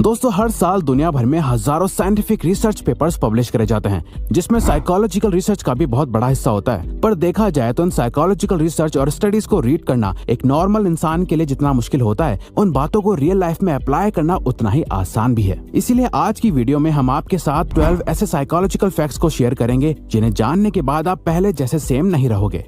दोस्तों, हर साल दुनिया भर में हजारों साइंटिफिक रिसर्च पेपर्स पब्लिश करे जाते हैं, जिसमें साइकोलॉजिकल रिसर्च का भी बहुत बड़ा हिस्सा होता है। पर देखा जाए तो इन साइकोलॉजिकल रिसर्च और स्टडीज को रीड करना एक नॉर्मल इंसान के लिए जितना मुश्किल होता है, उन बातों को रियल लाइफ में अप्लाई करना उतना ही आसान भी है। इसीलिए आज की वीडियो में हम आपके साथ 12 ऐसे साइकोलॉजिकल फैक्ट्स को शेयर करेंगे जिन्हें जानने के बाद आप पहले जैसे सेम नहीं रहोगे।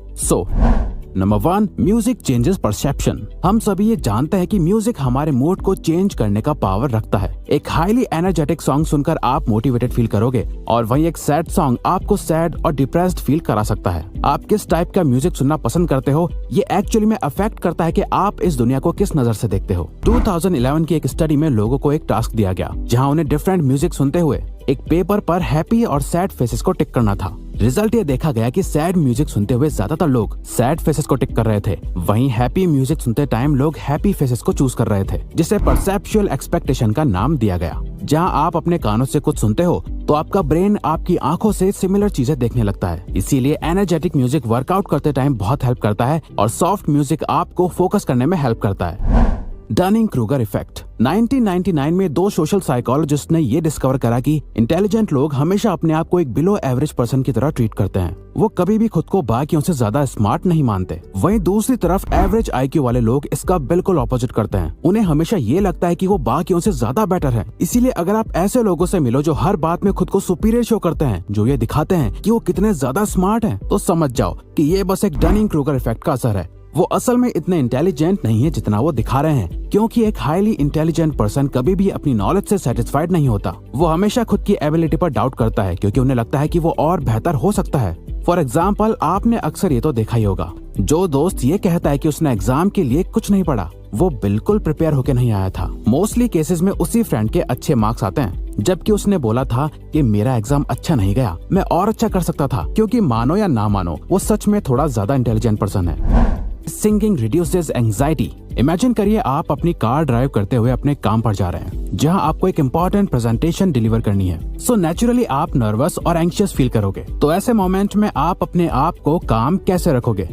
Number 1, music changes perception. हम सभी ये जानते हैं कि म्यूजिक हमारे मूड को चेंज करने का पावर रखता है। एक हाईली एनर्जेटिक सॉन्ग सुनकर आप मोटिवेटेड फील करोगे और वहीं एक सैड सॉन्ग आपको सैड और डिप्रेस्ड फील करा सकता है। आप किस टाइप का म्यूजिक सुनना पसंद करते हो, ये एक्चुअली में अफेक्ट करता है कि आप इस दुनिया को किस नजर से देखते हो। 2011 की एक स्टडी में लोगों को एक टास्क दिया गया, जहाँ उन्हें डिफरेंट म्यूजिक सुनते हुए एक पेपर पर हैप्पी और सैड फेसेस को टिक करना था। रिजल्ट ये देखा गया कि सैड म्यूजिक सुनते हुए ज्यादातर लोग सैड फेसेस को टिक कर रहे थे, वहीं हैप्पी म्यूजिक सुनते टाइम लोग हैप्पी फेसेस को चूज कर रहे थे, जिसे परसेप्चुअल एक्सपेक्टेशन का नाम दिया गया। जहां आप अपने कानों से कुछ सुनते हो तो आपका ब्रेन आपकी आंखों से सिमिलर चीजें देखने लगता है। इसीलिए एनर्जेटिक म्यूजिक वर्कआउट करते टाइम बहुत हेल्प करता है और सॉफ्ट म्यूजिक आपको फोकस करने में हेल्प करता है। Dunning Kruger effect. 1999 में 2 सोशल साइकोलॉजिस्ट ने ये डिस्कवर करा कि इंटेलिजेंट लोग हमेशा अपने आप को एक बिलो एवरेज पर्सन की तरह ट्रीट करते हैं। वो कभी भी खुद को बाकियों से ज्यादा स्मार्ट नहीं मानते। वहीं दूसरी तरफ एवरेज IQ वाले लोग इसका बिल्कुल ऑपोजिट करते हैं। उन्हें हमेशा ये लगता है कि वो बाकियों से ज्यादा बेटर है। इसीलिए अगर आप ऐसे लोगों से मिलो जो हर बात में खुद को सुपीरियर शो करते हैं, जो ये दिखाते हैं कि वो कितने ज्यादा स्मार्ट हैं, तो समझ जाओ कि ये बस एक डनिंग-क्रूगर इफेक्ट का असर है। वो असल में इतने इंटेलिजेंट नहीं है जितना वो दिखा रहे हैं, क्योंकि एक हाईली इंटेलिजेंट पर्सन कभी भी अपनी नॉलेज से सेटिस्फाइड नहीं होता। वो हमेशा खुद की एबिलिटी पर डाउट करता है, क्योंकि उन्हें लगता है कि वो और बेहतर हो सकता है। फॉर एग्जाम्पल, आपने अक्सर ये तो देखा ही होगा, जो दोस्त ये कहता है कि उसने एग्जाम के लिए कुछ नहीं पढ़ा, वो बिल्कुल प्रिपेयर होकर नहीं आया था। मोस्टली केसेस में उसी फ्रेंड के अच्छे मार्क्स आते हैं, जबकि उसने बोला था कि मेरा एग्जाम अच्छा नहीं गया, मैं और अच्छा कर सकता था। क्योंकि मानो या ना मानो, वो सच में थोड़ा ज्यादा इंटेलिजेंट पर्सन है। Singing reduces anxiety. इमेजिन करिए आप अपनी कार ड्राइव करते हुए अपने काम पर जा रहे हैं, जहां आपको एक इम्पोर्टेंट प्रेजेंटेशन डिलीवर करनी है। सो नेचुरली आप नर्वस और एंग्शियस फील करोगे। तो ऐसे मोमेंट में आप अपने आप को काम कैसे रखोगे?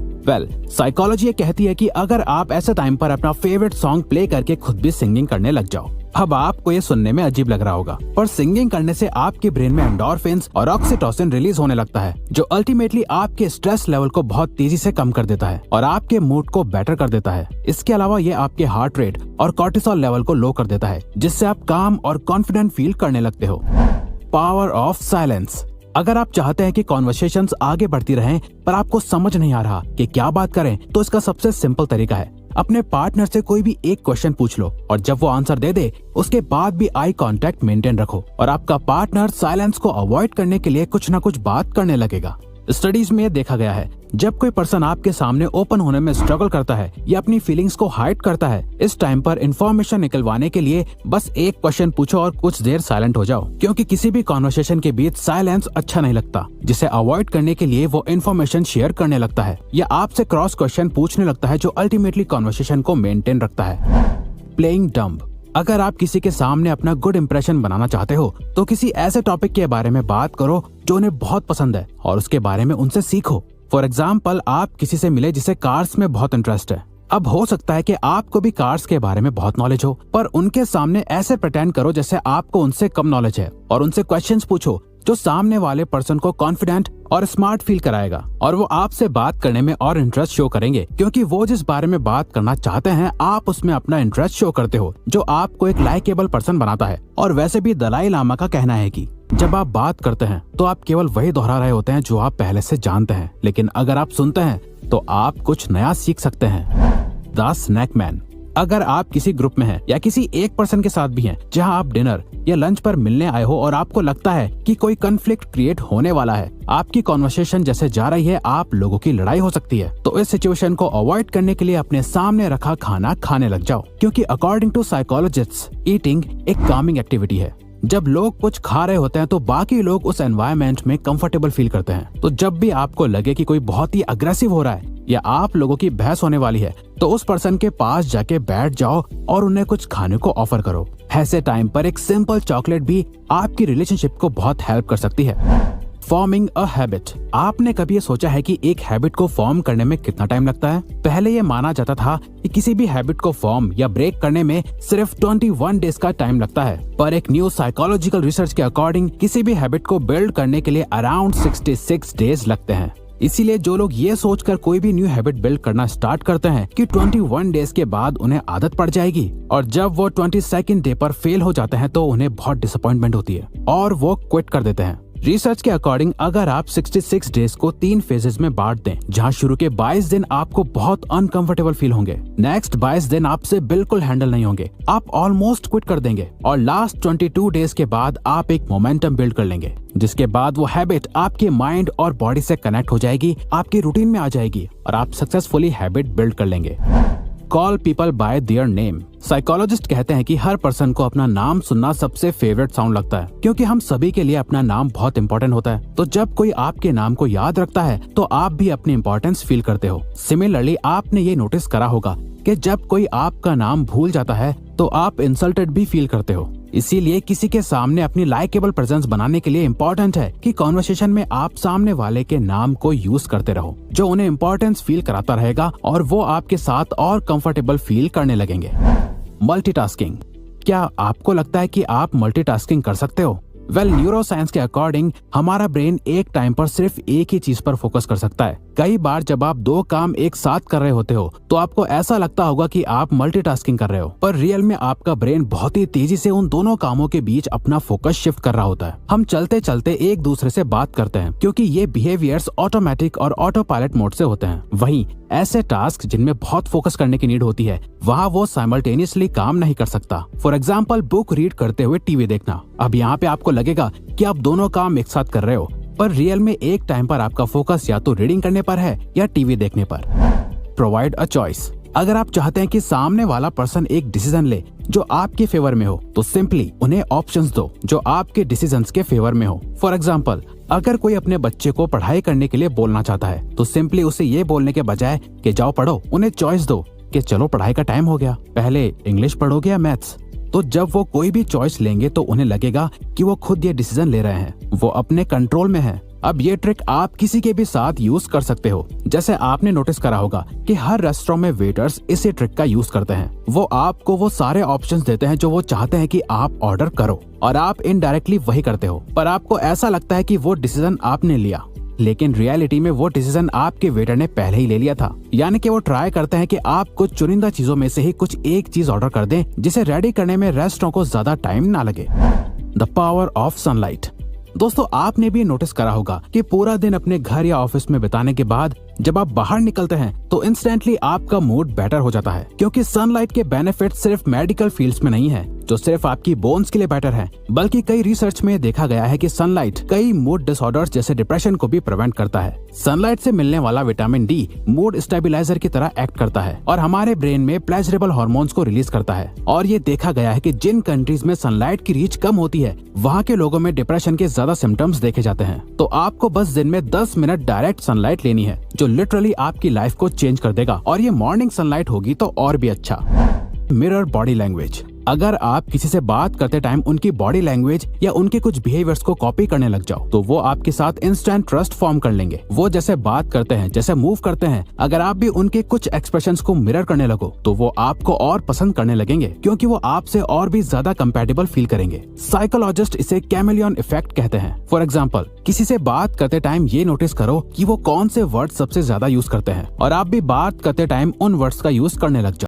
साइकोलॉजी ये कहती है कि अगर आप ऐसे टाइम पर अपना फेवरेट सॉन्ग प्ले करके खुद भी सिंगिंग करने लग जाओ। अब आपको ये सुनने में अजीब लग रहा होगा, पर सिंगिंग करने से आपके ब्रेन में एंडोर्फिन्स और ऑक्सीटोसिन रिलीज होने लगता है, जो अल्टीमेटली आपके स्ट्रेस लेवल को बहुत तेजी से कम कर देता है और आपके मूड को बेटर कर देता है। इसके अलावा ये आपके हार्ट रेट और कॉर्टिसोल लेवल को लो कर देता है, जिससे आप काम और कॉन्फिडेंट फील करने लगते हो। Power of silence. अगर आप चाहते हैं कि कॉन्वर्सेशंस आगे बढ़ती रहें पर आपको समझ नहीं आ रहा कि क्या बात करें, तो इसका सबसे सिंपल तरीका है अपने पार्टनर से कोई भी एक क्वेश्चन पूछ लो और जब वो आंसर दे दे, उसके बाद भी आई कांटेक्ट मेंटेन रखो और आपका पार्टनर साइलेंस को अवॉइड करने के लिए कुछ ना कुछ बात करने लगेगा। स्टडीज में देखा गया है, जब कोई पर्सन आपके सामने ओपन होने में स्ट्रगल करता है या अपनी फीलिंग्स को हाइड करता है, इस टाइम पर इंफॉर्मेशन निकलवाने के लिए बस एक क्वेश्चन पूछो और कुछ देर साइलेंट हो जाओ, क्योंकि किसी भी कॉन्वर्सेशन के बीच साइलेंस अच्छा नहीं लगता, जिसे अवॉइड करने के लिए वो इन्फॉर्मेशन शेयर करने लगता है या आपसे क्रॉस क्वेश्चन पूछने लगता है, जो अल्टीमेटली कॉन्वर्सेशन को मेंटेन रखता है। Playing dumb. अगर आप किसी के सामने अपना गुड इंप्रेशन बनाना चाहते हो, तो किसी ऐसे टॉपिक के बारे में बात करो जो उन्हें बहुत पसंद है और उसके बारे में उनसे सीखो। फॉर एग्जाम्पल, आप किसी से मिले जिसे कार्स में बहुत इंटरेस्ट है। अब हो सकता है कि आपको भी कार्स के बारे में बहुत नॉलेज हो, पर उनके सामने ऐसे प्रिटेंड करो जैसे आपको उनसे कम नॉलेज है और उनसे क्वेश्चंस पूछो जो सामने वाले पर्सन को कॉन्फिडेंट और स्मार्ट फील कराएगा और वो आपसे बात करने में और इंटरेस्ट शो करेंगे, क्योंकि वो जिस बारे में बात करना चाहते हैं आप उसमें अपना इंटरेस्ट शो करते हो, जो आपको एक लाइकेबल पर्सन बनाता है। और वैसे भी दलाई लामा का कहना है कि जब आप बात करते हैं तो आप केवल वही दोहरा रहे होते हैं जो आप पहले से जानते हैं, लेकिन अगर आप सुनते हैं तो आप कुछ नया सीख सकते हैं। The snake man. अगर आप किसी ग्रुप में हैं या किसी एक पर्सन के साथ भी हैं जहां आप डिनर या लंच पर मिलने आए हो और आपको लगता है कि कोई कॉन्फ्लिक्ट क्रिएट होने वाला है, आपकी कॉन्वर्सेशन जैसे जा रही है, आप लोगों की लड़ाई हो सकती है, तो इस सिचुएशन को अवॉइड करने के लिए अपने सामने रखा खाना खाने लग जाओ, क्योंकि अकॉर्डिंग टू साइकोलॉजिस्ट्स ईटिंग एक कामिंग एक्टिविटी है। जब लोग कुछ खा रहे होते हैं तो बाकी लोग उस एनवायरनमेंट में कंफर्टेबल फील करते हैं। तो जब भी आपको लगे कि कोई बहुत ही अग्रेसिव हो रहा है या आप लोगों की बहस होने वाली है, तो उस पर्सन के पास जाके बैठ जाओ और उन्हें कुछ खाने को ऑफर करो। ऐसे टाइम पर एक सिंपल चॉकलेट भी आपकी रिलेशनशिप को बहुत हेल्प कर सकती है। Forming a habit. आपने कभी ये सोचा है कि एक हैबिट को फॉर्म करने में कितना टाइम लगता है? पहले ये माना जाता था कि किसी भी हैबिट को फॉर्म या ब्रेक करने में सिर्फ 21 डेज का टाइम लगता है, पर एक न्यू साइकोलॉजिकल रिसर्च के अकॉर्डिंग किसी भी हैबिट को बिल्ड करने के लिए अराउंड 66 डेज लगते हैं। इसीलिए जो लोग ये सोचकर कोई भी न्यू हैबिट बिल्ड करना स्टार्ट करते हैं कि 21 डेज के बाद उन्हें आदत पड़ जाएगी, और जब वो 22nd डे पर फेल हो जाते हैं तो उन्हें बहुत डिसअपॉइंटमेंट होती है और वो क्विट कर देते हैं। रिसर्च के अकॉर्डिंग अगर आप 66 डेज को 3 फेजेस में बांट दें, जहां शुरू के 22 दिन आपको बहुत अनकंफर्टेबल फील होंगे, नेक्स्ट 22 दिन आपसे बिल्कुल हैंडल नहीं होंगे, आप ऑलमोस्ट क्विट कर देंगे, और लास्ट 22 डेज के बाद आप एक मोमेंटम बिल्ड कर लेंगे, जिसके बाद वो हैबिट आपके माइंड और बॉडी से कनेक्ट हो जाएगी, आपकी रूटीन में आ जाएगी और आप सक्सेसफुली हैबिट बिल्ड कर लेंगे। Call people bye their name. Psychologist कहते हैं कि हर पर्सन को अपना नाम सुनना सबसे फेवरेट साउंड लगता है, क्योंकि हम सभी के लिए अपना नाम बहुत इंपॉर्टेंट होता है। तो जब कोई आपके नाम को याद रखता है तो आप भी अपनी इंपॉर्टेंस फील करते हो। सिमिलरली आपने ये नोटिस करा होगा कि जब कोई आपका नाम भूल जाता है तो आप इंसल्टेड भी फील करते हो। इसीलिए किसी के सामने अपनी लाइकेबल प्रेजेंस बनाने के लिए इम्पोर्टेंट है कि कॉन्वर्सेशन में आप सामने वाले के नाम को यूज करते रहो, जो उन्हें इम्पोर्टेंस फील कराता रहेगा और वो आपके साथ और कंफर्टेबल फील करने लगेंगे। मल्टीटास्किंग। क्या आपको लगता है कि आप मल्टीटास्किंग कर सकते हो? न्यूरो साइंस के अकॉर्डिंग हमारा ब्रेन एक टाइम पर सिर्फ एक ही चीज पर फोकस कर सकता है। कई बार जब आप 2 काम एक साथ कर रहे होते हो तो आपको ऐसा लगता होगा कि आप मल्टीटास्किंग कर रहे हो, पर रियल में आपका ब्रेन बहुत ही तेजी से उन दोनों कामों के बीच अपना फोकस शिफ्ट कर रहा होता है। हम चलते चलते एक दूसरे से बात करते हैं, क्योंकि ये बिहेवियर्स ऑटोमेटिक और ऑटो पायलट मोड से होते हैं। वहीं ऐसे टास्क जिनमें बहुत फोकस करने की नीड होती है, वहाँ वो साइमल्टेनियसली काम नहीं कर सकता। फॉर एग्जाम्पल, बुक रीड करते हुए टीवी देखना। अब यहाँ पे आपको लगेगा कि आप दोनों काम एक साथ कर रहे हो, पर रियल में एक टाइम पर आपका फोकस या तो रीडिंग करने पर है या टीवी देखने पर। Provide a choice. अगर आप चाहते हैं कि सामने वाला पर्सन एक डिसीजन ले जो आपके फेवर में हो, तो सिंपली उन्हें ऑप्शंस दो जो आपके डिसीजंस के फेवर में हो। फॉर एग्जाम्पल, अगर कोई अपने बच्चे को पढ़ाई करने के लिए बोलना चाहता है तो सिंपली उसे ये बोलने के बजाय कि जाओ पढ़ो, उन्हें चॉइस दो कि चलो पढ़ाई का टाइम हो गया, पहले इंग्लिश पढ़ोगे या मैथ्स। तो जब वो कोई भी चॉइस लेंगे तो उन्हें लगेगा कि वो खुद ये डिसीजन ले रहे हैं, वो अपने कंट्रोल में है। अब ये ट्रिक आप किसी के भी साथ यूज कर सकते हो। जैसे आपने नोटिस करा होगा कि हर रेस्टोरेंट में वेटर्स इसी ट्रिक का यूज करते हैं। वो आपको वो सारे ऑप्शंस देते हैं जो वो चाहते हैं कि आप ऑर्डर करो, और आप इनडायरेक्टली वही करते हो, पर आपको ऐसा लगता है कि वो डिसीजन आपने लिया, लेकिन रियलिटी में वो डिसीजन आपके वेटर ने पहले ही ले लिया था। यानी कि वो ट्राई करते हैं कि आप कुछ चुनिंदा चीजों में से ही कुछ एक चीज ऑर्डर कर दें, जिसे रेडी करने में रेस्टोरेंट को ज्यादा टाइम ना लगे। The power of sunlight. दोस्तों, आपने भी नोटिस करा होगा कि पूरा दिन अपने घर या ऑफिस में बिताने के बाद जब आप बाहर निकलते हैं तो इंस्टेंटली आपका मूड बेटर हो जाता है, क्योंकि सनलाइट के बेनिफिट सिर्फ मेडिकल फील्ड्स में नहीं है जो सिर्फ आपकी बोन्स के लिए बेटर है, बल्कि कई रिसर्च में देखा गया है कि सनलाइट कई मूड डिसऑर्डर्स जैसे डिप्रेशन को भी प्रिवेंट करता है। सनलाइट से मिलने वाला विटामिन डी मूड स्टेबलाइजर की तरह एक्ट करता है और हमारे ब्रेन में प्लेजरेबल हार्मोन्स को रिलीज करता है। और ये देखा गया है कि जिन कंट्रीज में सनलाइट की रीच कम होती है, वहाँ के लोगों में डिप्रेशन के ज्यादा सिम्टम्स देखे जाते हैं। तो आपको बस दिन में 10 मिनट डायरेक्ट सनलाइट लेनी है, जो लिटरली आपकी लाइफ को चेंज कर देगा, और ये मॉर्निंग सनलाइट होगी तो और भी अच्छा। Mirror body language. अगर आप किसी से बात करते टाइम उनकी बॉडी लैंग्वेज या उनके कुछ बिहेवियर्स को कॉपी करने लग जाओ तो वो आपके साथ इंस्टेंट ट्रस्ट फॉर्म कर लेंगे। वो जैसे बात करते हैं, जैसे मूव करते हैं, अगर आप भी उनके कुछ एक्सप्रेशंस को मिरर करने लगो तो वो आपको और पसंद करने लगेंगे, क्योंकि वो आपसे और भी ज्यादा कंपैटिबल फील करेंगे। साइकोलॉजिस्ट इसे कैमेलियन इफेक्ट कहते हैं। फॉर एग्जाम्पल, किसी से बात करते टाइम ये नोटिस करो कि वो कौन से वर्ड सबसे ज्यादा यूज करते हैं और आप भी बात करते टाइम उन वर्ड्स का यूज करने लग जाओ।